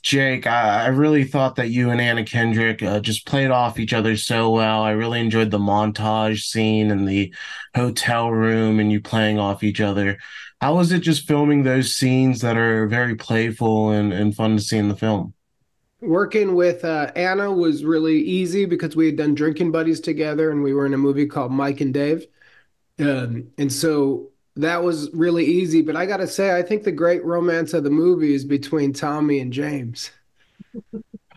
Jake, I really thought that you and Anna Kendrick just played off each other so well. I really enjoyed the montage scene and the hotel room and you playing off each other. How was it just filming those scenes that are very playful and fun to see in the film? Working with Anna was really easy because we had done Drinking Buddies together and we were in a movie called Mike and Dave. And so that was really easy. But I got to say, I think the great romance of the movie is between Tommy and James.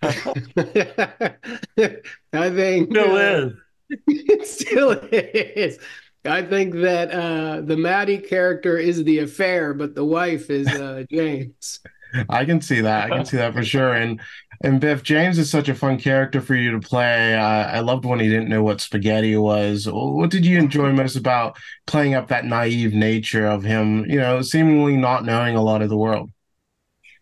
I think Still is. it still is. I think that the Maddie character is the affair, but the wife is James. I can see that. I can see that for sure. And Biff, James is such a fun character for you to play. I loved when he didn't know what spaghetti was. What did you enjoy most about playing up that naive nature of him, seemingly not knowing a lot of the world?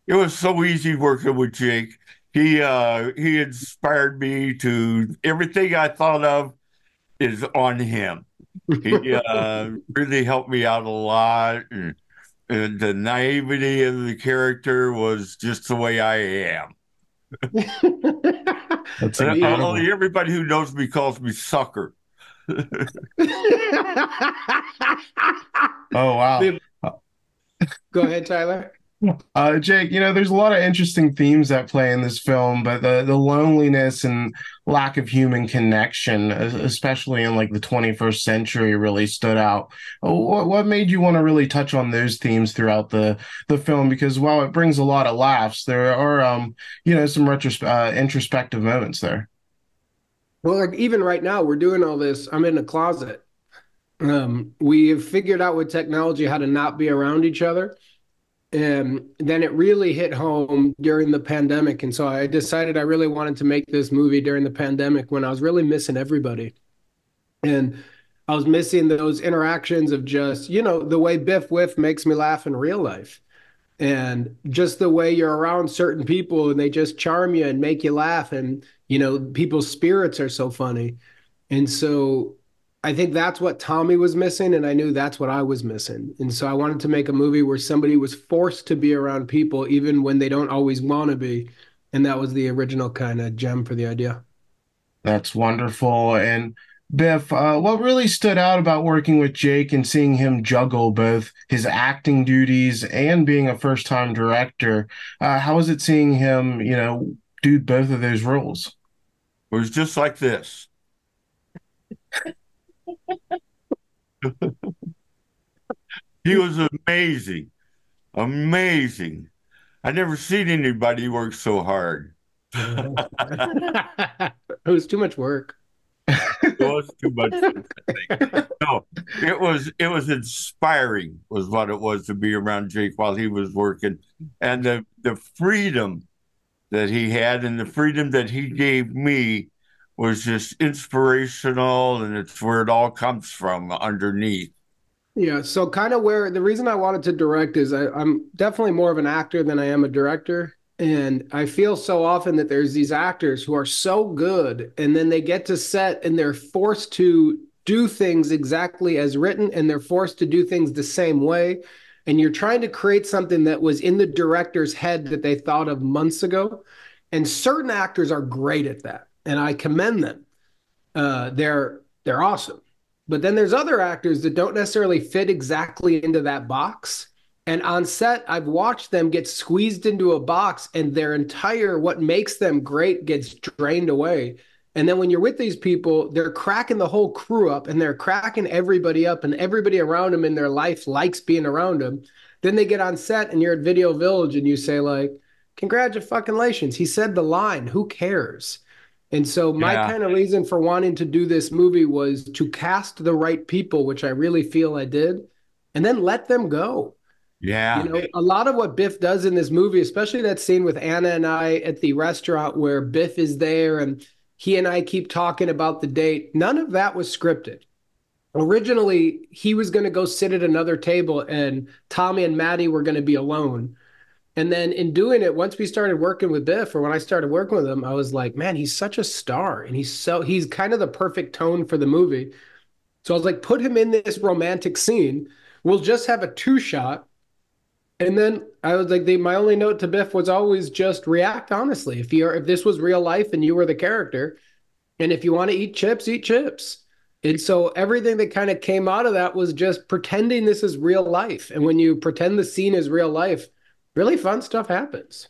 It was so easy working with Jake. He inspired me to everything I thought of is on him. He really helped me out a lot, and the naivety of the character was just the way I am. That's Only incredible. everybody who knows me calls me sucker. Oh, wow. Go ahead, Tyler. Jake, there's a lot of interesting themes that play in this film, but the loneliness and lack of human connection, especially in like the 21st century, really stood out. What made you want to really touch on those themes throughout the film? Because while it brings a lot of laughs, there are some introspective moments there. Well, like even right now, we're doing all this. I'm in a closet. We have figured out with technology how to not be around each other. And then it really hit home during the pandemic. And so I decided I really wanted to make this movie during the pandemic when I was really missing everybody. And I was missing those interactions of just, the way Biff Wiff makes me laugh in real life. And just the way you're around certain people and they just charm you and make you laugh. And, people's spirits are so funny. And so I think that's what Tommy was missing, and I knew that's what I was missing. And so I wanted to make a movie where somebody was forced to be around people even when they don't always want to be. And that was the original kind of gem for the idea. That's wonderful. And Biff, what really stood out about working with Jake and seeing him juggle both his acting duties and being a first-time director? How was it seeing him, do both of those roles? It was just like this. He was amazing, amazing. I never seen anybody work so hard. It was too much work. It was too much. No, it was inspiring, was what it was to be around Jake while he was working, and the freedom that he had and the freedom that he gave me was just inspirational, and it's where it all comes from underneath. Yeah, so kind of where the reason I wanted to direct is I'm definitely more of an actor than I am a director. And I feel so often that there's these actors who are so good, and then they get to set and they're forced to do things exactly as written, and they're forced to do things the same way. And you're trying to create something that was in the director's head that they thought of months ago. And certain actors are great at that, and I commend them. They're awesome. But then there's other actors that don't necessarily fit exactly into that box. And on set, I've watched them get squeezed into a box and their entire what makes them great gets drained away. And then when you're with these people, they're cracking the whole crew up and they're cracking everybody up, and everybody around them in their life likes being around them. Then they get on set and you're at Video Village and you say, like, congratulations. He said the line. Who cares? And so my Yeah, kind of reason for wanting to do this movie was to cast the right people, which I really feel I did, and then let them go. yeah, A lot of what Biff does in this movie, especially that scene with Anna and I at the restaurant where Biff is there and he and I keep talking about the date, none of that was scripted. Originally, he was going to go sit at another table and Tommy and Maddie were going to be alone. And then in doing it, once we started working with Biff, or when I started working with him, I was like, man, he's such a star. And he's kind of the perfect tone for the movie. So I was like, put him in this romantic scene. We'll just have a two shot. And then I was like, my only note to Biff was always just react honestly. If this was real life and you were the character, and if you want to eat chips, eat chips. And so everything that kind of came out of that was just pretending this is real life. And when you pretend the scene is real life, really fun stuff happens.